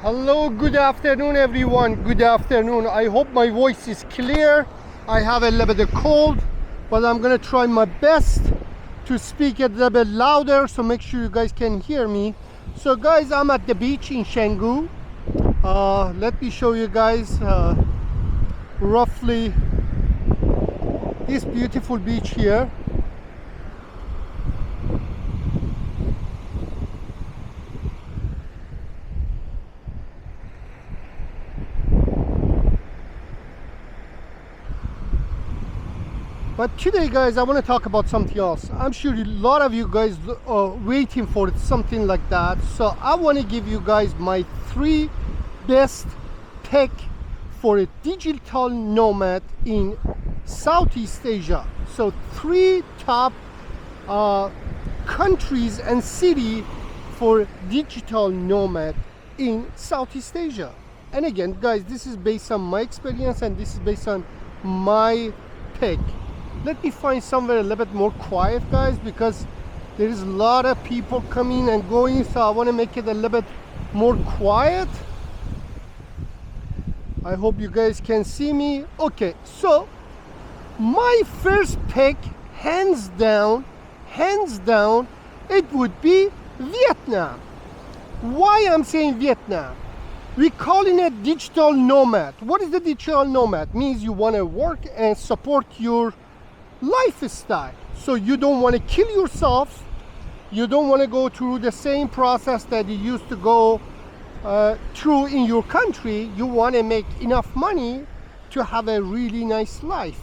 Hello, good afternoon everyone. Good afternoon. I hope my voice is clear. I have a little bit of cold, but I'm gonna try my best to speak a little bit louder, so make sure you guys can hear me. So guys, I'm at the beach in Canggu. Let me show you guys roughly this beautiful beach here. But today guys, I want to talk about something else. I'm sure a lot of you guys are waiting for something like that. So I want to give you guys my 3 best pick for a digital nomad in Southeast Asia. So 3 top countries and city for digital nomad in Southeast Asia. And again guys, this is based on my experience and this is based on my pick. Let me find somewhere a little bit more quiet guys, because there is a lot of people coming and going, so I want to make it a little bit more quiet. I hope you guys can see me. Okay, so my first pick, hands down, it would be Vietnam. Why I'm saying Vietnam? We calling it digital nomad. What is the digital nomad? Means you want to work and support your lifestyle. So you don't want to kill yourself. You don't want to go through the same process that you used to go through in your country. You want to make enough money to have a really nice life.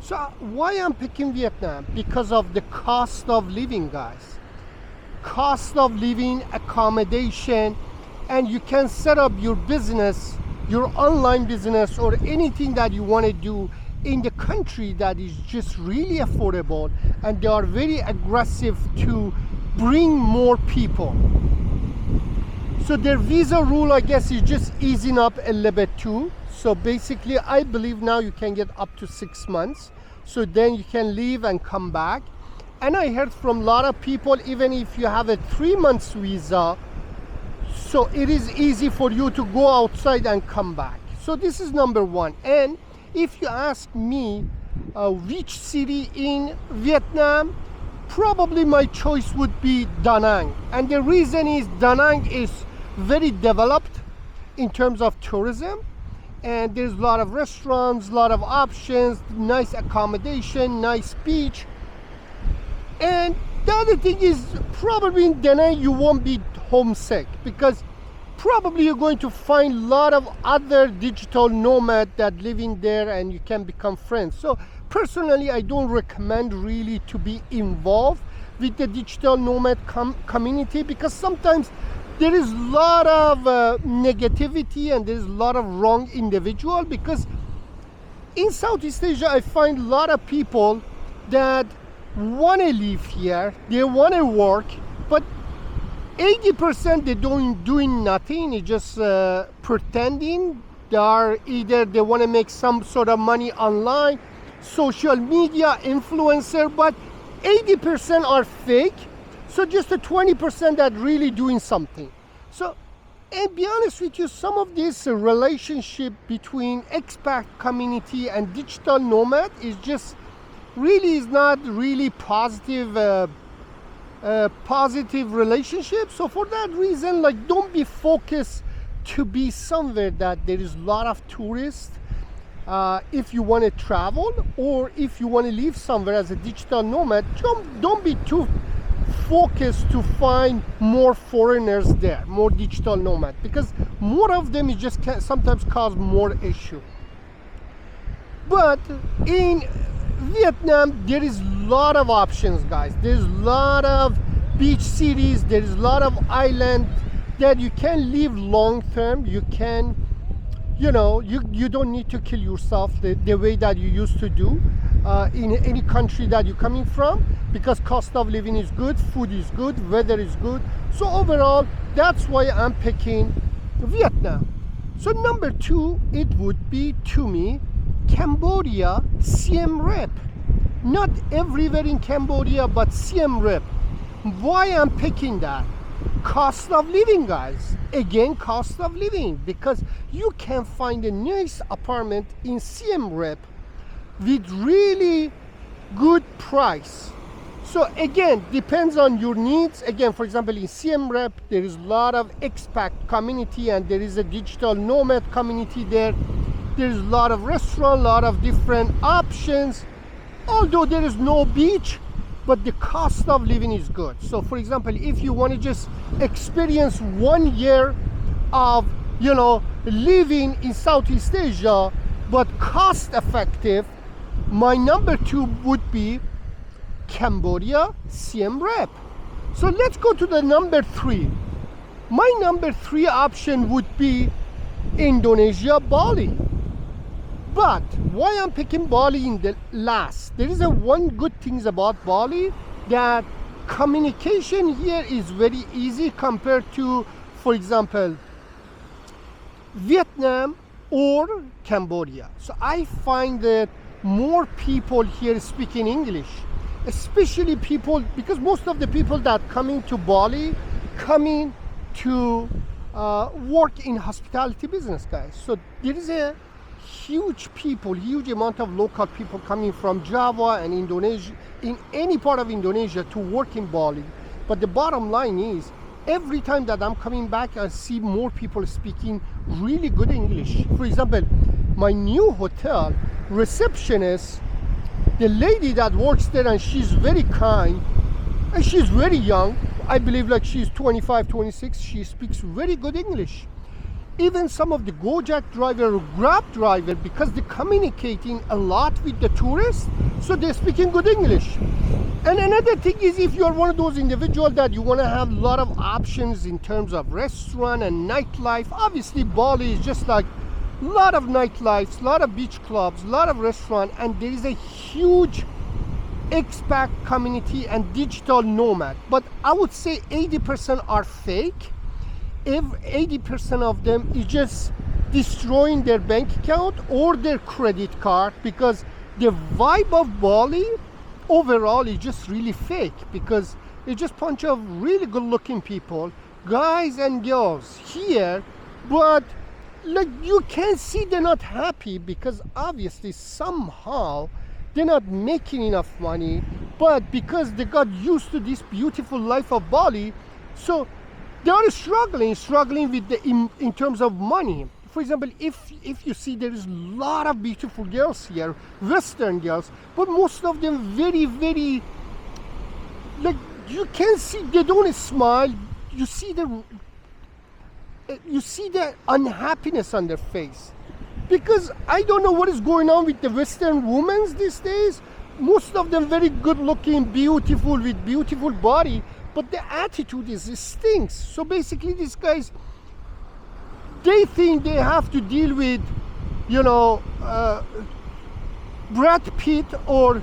So why I'm picking Vietnam? Because of the cost of living guys. Cost of living, accommodation, and you can set up your business, your online business or anything that you want to do in the country that is just really affordable, and they are very aggressive to bring more people. So their visa rule, I guess, is just easing up a little bit too. So basically I believe now you can get up to 6 months, so then you can leave and come back. And I heard from a lot of people, even if you have a 3 months visa, so it is easy for you to go outside and come back. So this is number 1. And if you ask me which city in Vietnam, probably my choice would be Da Nang. And the reason is Da Nang is very developed in terms of tourism, and there's a lot of restaurants, a lot of options, nice accommodation, nice beach. And the other thing is, probably in Da Nang you won't be homesick, because probably you're going to find a lot of other digital nomad that live in there and you can become friends. So personally I don't recommend really to be involved with the digital nomad community, because sometimes there is a lot of negativity and there's a lot of wrong individual. Because in Southeast Asia I find a lot of people that want to live here, they want to work, but 80% they're doing nothing. It's just pretending. They are either they want to make some sort of money online, social media influencer, but 80% are fake. So just the 20% that really doing something. So, and be honest with you, some of this relationship between expat community and digital nomad is just really is not really positive. Positive relationship. So for that reason, like, don't be focused to be somewhere that there is a lot of tourists. If you want to travel, or if you want to live somewhere as a digital nomad, don't be too focused to find more foreigners there, more digital nomad, because more of them is just can sometimes cause more issue. But in Vietnam there is a lot of options guys. There's a lot of beach cities, there's a lot of island that you can live long term. You can, you know, you don't need to kill yourself the way that you used to do in any country that you're coming from, because cost of living is good, food is good, weather is good. So overall that's why I'm picking Vietnam. So number 2, it would be to me Cambodia, Siem Reap. Not everywhere in Cambodia, but Siem Reap. Why I'm picking that? cost of living, guys. Again, cost of living, because you can find a nice apartment in Siem Reap with really good price. So again, depends on your needs. Again, for example, in Siem Reap, there is a lot of expat community and there is a digital nomad community there. There's a lot of restaurant, a lot of different options. Although there is no beach, but the cost of living is good. So for example, if you want to just experience 1 year of, living in Southeast Asia, but cost effective, my number 2 would be Cambodia, Siem Reap. So let's go to the number 3. My number 3 option would be Indonesia, Bali. But why I'm picking Bali in the last? There is one good thing about Bali, that communication here is very easy compared to, for example, Vietnam or Cambodia. So I find that more people here speaking English, especially people, because most of the people that coming to Bali coming to work in hospitality business, guys. So there is a huge amount of local people coming from Java and Indonesia, in any part of Indonesia, to work in Bali. But the bottom line is, every time that I'm coming back, I see more people speaking really good English. For example, my new hotel receptionist, the lady that works there, and she's very kind and she's very young. I believe like she's 25, 26. She speaks very good English. Even some of the Gojek driver or Grab driver, because they're communicating a lot with the tourists, so they're speaking good English. And another thing is, if you're one of those individuals that you want to have a lot of options in terms of restaurant and nightlife, obviously Bali is just like a lot of nightlife, a lot of beach clubs, a lot of restaurant, and there is a huge expat community and digital nomad. But I would say 80% are fake. If 80% of them is just destroying their bank account or their credit card, because the vibe of Bali overall is just really fake, because it's just a bunch of really good looking people, guys and girls here, but like you can see they're not happy, because obviously somehow they're not making enough money, but because they got used to this beautiful life of Bali, so they are struggling with the in terms of money. For example, if you see, there is a lot of beautiful girls here, Western girls, but most of them very, very, like you can see they don't smile. You see the unhappiness on their face, because I don't know what is going on with the Western women these days. Most of them very good looking, beautiful, with beautiful body, but the attitude is, it stinks. So basically these guys, they think they have to deal with, Brad Pitt or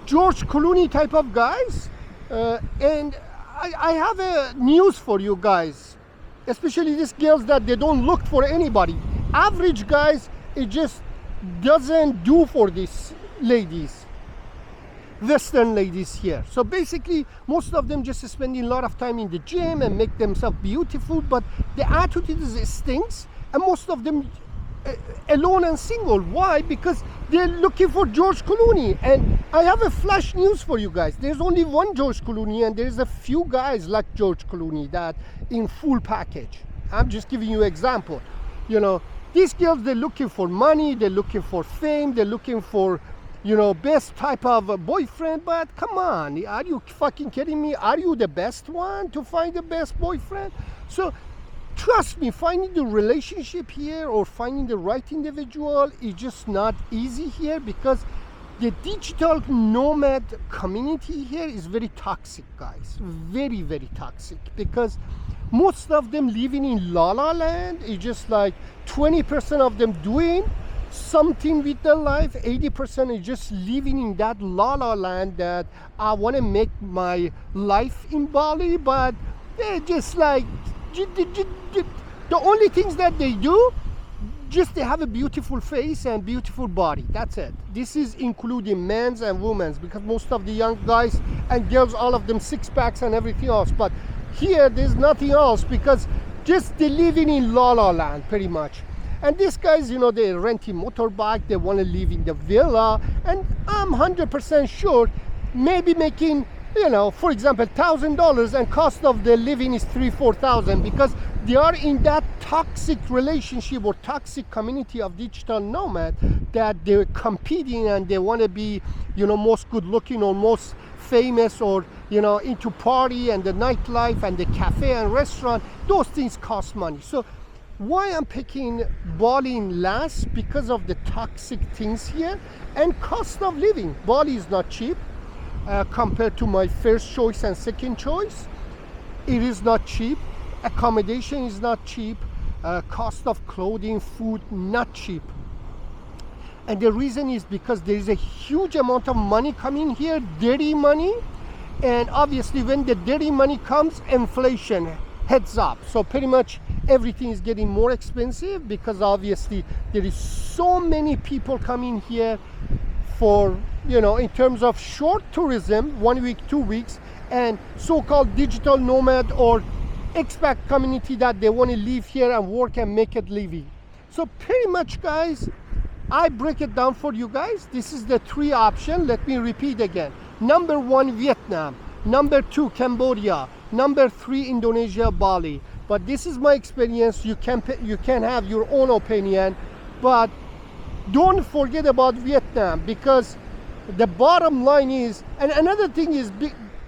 George Clooney type of guys. And I have a news for you guys, especially these girls, that they don't look for anybody. Average guys, it just doesn't do for these ladies, Western ladies here. So basically most of them just spending a lot of time in the gym and make themselves beautiful, but the attitude is stinks, and most of them alone and single. Why? Because they're looking for George Clooney. And I have a flash news for you guys. There's only one George Clooney, and there's a few guys like George Clooney that in full package. I'm just giving you an example. These girls, they're looking for money, they're looking for fame, they're looking for best type of a boyfriend. But come on, are you fucking kidding me? Are you the best one to find the best boyfriend? So trust me, finding the relationship here or finding the right individual is just not easy here, because the digital nomad community here is very toxic, guys. Very, very toxic, because most of them living in La La Land. Is just like 20% of them doing something with their life, 80% is just living in that La La Land, that I want to make my life in Bali, but they're just like, the only things that they do, just they have a beautiful face and beautiful body. That's it. This is including men's and women's, because most of the young guys and girls, all of them six packs and everything else. But here there's nothing else, because just they're living in la la land pretty much. And these guys, they're renting motorbike, they want to live in the villa, and I'm 100% sure maybe making, for example, $1,000, and cost of the living is $3,000-4,000, because they are in that toxic relationship or toxic community of digital nomad that they're competing, and they want to be, most good looking or most famous, or into party and the nightlife and the cafe and restaurant. Those things cost money. So why I'm picking Bali in last? Because of the toxic things here and cost of living. Bali is not cheap compared to my first choice and second choice. It is not cheap. Accommodation is not cheap. Cost of clothing, food, not cheap. And the reason is because there is a huge amount of money coming here, dirty money. And obviously when the dirty money comes, inflation heads up. So pretty much everything is getting more expensive, because obviously there is so many people coming here for, in terms of short tourism, 1 week, 2 weeks, and so-called digital nomad or expat community that they want to live here and work and make a living. So pretty much, guys, I break it down for you guys. This is the 3 options. Let me repeat again. Number 1, Vietnam. Number 2, Cambodia. Number 3, Indonesia, Bali. But this is my experience. You can have your own opinion, but don't forget about Vietnam, because the bottom line is, and another thing is,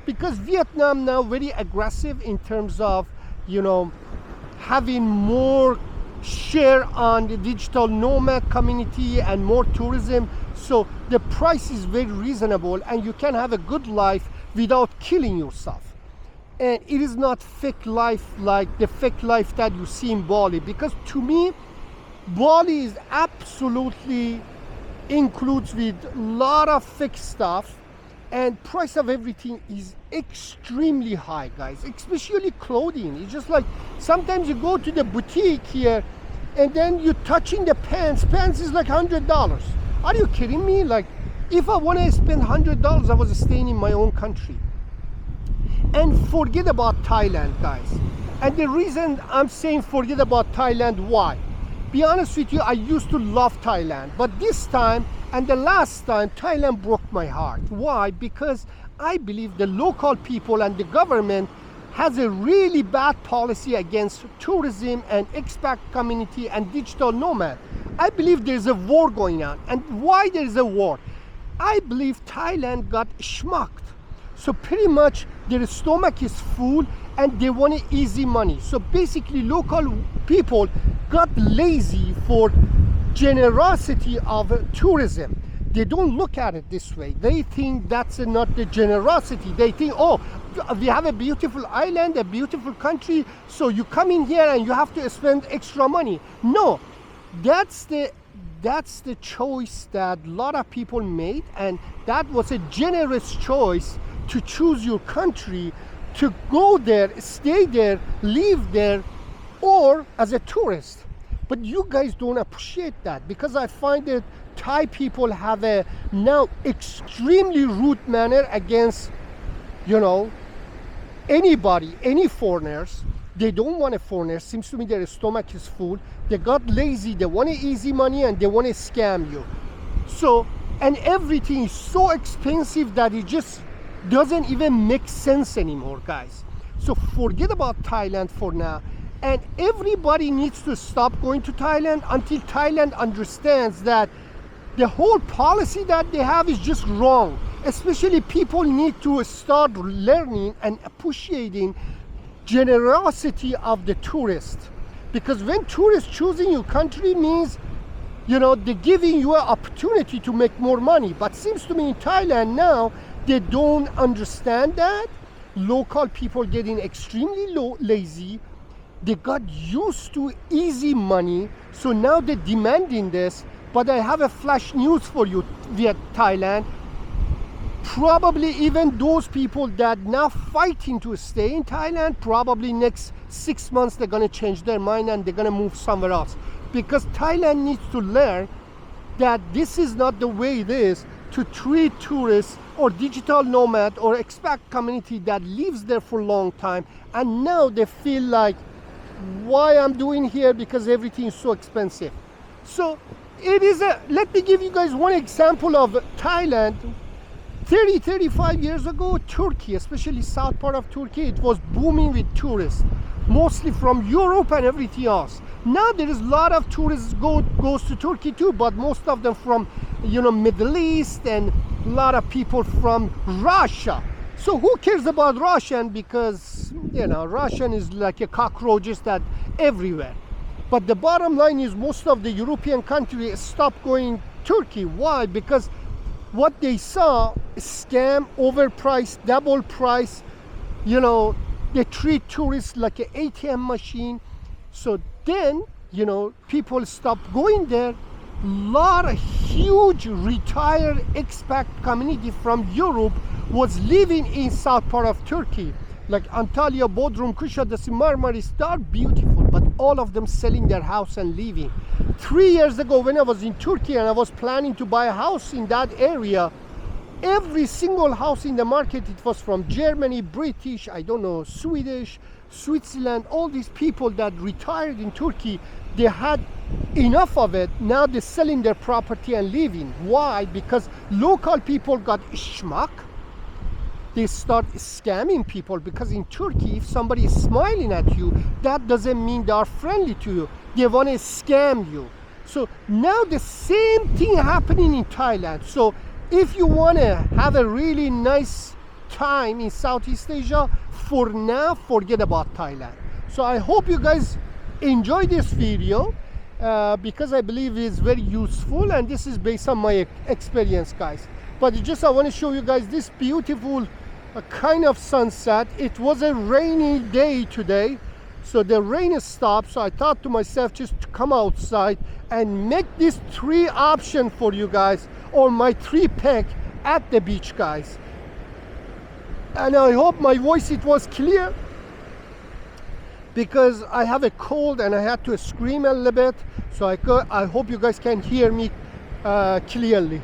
because Vietnam now very aggressive in terms of, having more share on the digital nomad community and more tourism. So the price is very reasonable, and you can have a good life without killing yourself. And it is not fake life like the fake life that you see in Bali, because to me, Bali is absolutely includes with a lot of fake stuff, and price of everything is extremely high, guys, especially clothing. It's just like sometimes you go to the boutique here and then you're touching the pants is like $100. Are you kidding me? Like, if I want to spend $100, I was staying in my own country. And forget about Thailand, guys. And the reason I'm saying forget about Thailand, why? Be honest with you, I used to love Thailand, but this time and the last time, Thailand broke my heart. Why? Because I believe the local people and the government has a really bad policy against tourism and expat community and digital nomad. I believe there's a war going on. And why there's a war? I believe Thailand got schmucked. So pretty much their stomach is full and they want easy money. So basically local people got lazy for generosity of tourism. They don't look at it this way. They think that's not the generosity. They think, oh, we have a beautiful island, a beautiful country, so you come in here and you have to spend extra money. No, that's the choice that a lot of people made, and that was a generous choice to choose your country, to go there, stay there, live there, or as a tourist. But you guys don't appreciate that, because I find that Thai people have a now extremely rude manner against, anybody, any foreigners. They don't want a foreigner. Seems to me their stomach is full. They got lazy. They want easy money and they want to scam you. So, and everything is so expensive that it just doesn't even make sense anymore, guys. So forget about Thailand for now. And everybody needs to stop going to Thailand until Thailand understands that the whole policy that they have is just wrong. Especially people need to start learning and appreciating generosity of the tourist. Because when tourists choosing your country means, they're giving you an opportunity to make more money. But seems to me in Thailand now, they don't understand that. Local people getting extremely lazy. They got used to easy money. So now they're demanding this. But I have a flash news for you via Thailand. Probably even those people that now fighting to stay in Thailand, probably next 6 months they're gonna change their mind and they're gonna move somewhere else. Because Thailand needs to learn that this is not the way it is to treat tourists or digital nomad or expat community that lives there for a long time, and now they feel like, why I'm doing here, because everything is so expensive. So it is let me give you guys one example of Thailand. 35 years ago, Turkey, especially south part of Turkey, it was booming with tourists, mostly from Europe and everything else. Now there is a lot of tourists goes to Turkey too, but most of them from, you know, Middle East, and a lot of people from Russia. So who cares about Russian? Because, you know, Russian is like a cockroaches that everywhere. But the bottom line is most of the European countries stopped going Turkey. Why? Because what they saw, scam, overpriced, double price, you know, they treat tourists like an ATM machine. So then, you know, people stopped going there. Lot of huge retired expat community from Europe was living in south part of Turkey, like Antalya, Bodrum, Kuşadası, Marmaris. They are beautiful, but all of them selling their house and leaving. 3 years ago, when I was in Turkey and I was planning to buy a house in that area, every single house in the market, it was from Germany, British, I don't know, Swedish, Switzerland, all these people that retired in Turkey, they had enough of it. Now they're selling their property and leaving. Why? Because local people got schmuck. They start scamming people, because in Turkey, if somebody is smiling at you, that doesn't mean they are friendly to you. They want to scam you. So now the same thing happening in Thailand. So if you want to have a really nice time in Southeast Asia, for now, forget about Thailand. So I hope you guys enjoy this video, because I believe it's very useful, and this is based on my experience, guys. But just I want to show you guys this beautiful kind of sunset. It was a rainy day today, so the rain has stopped. So I thought to myself just to come outside and make this 3 option for you guys, or my 3 pick at the beach, guys. And I hope my voice it was clear, because I have a cold and I had to scream a little bit. So I hope you guys can hear me clearly.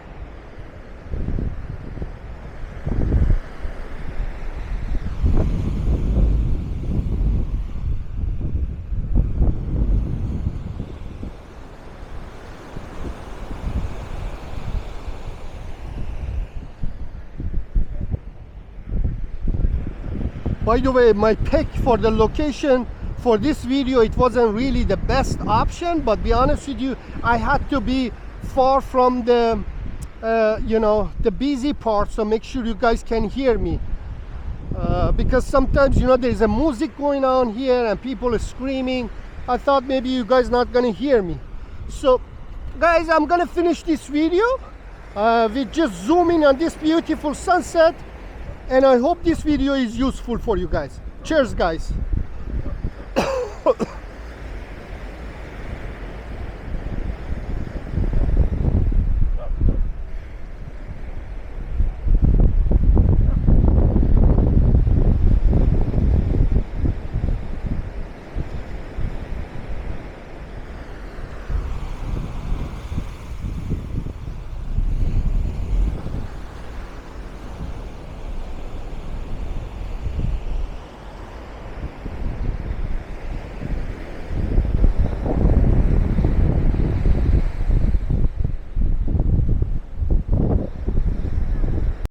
By the way, my pick for the location for this video, it wasn't really the best option, but be honest with you, I had to be far from the you know, the busy part, so make sure you guys can hear me, because sometimes, you know, there's a music going on here and people are screaming. I thought maybe you guys not gonna hear me. So guys, I'm gonna finish this video with just zooming on this beautiful sunset. And I hope this video is useful for you guys. Cheers, guys.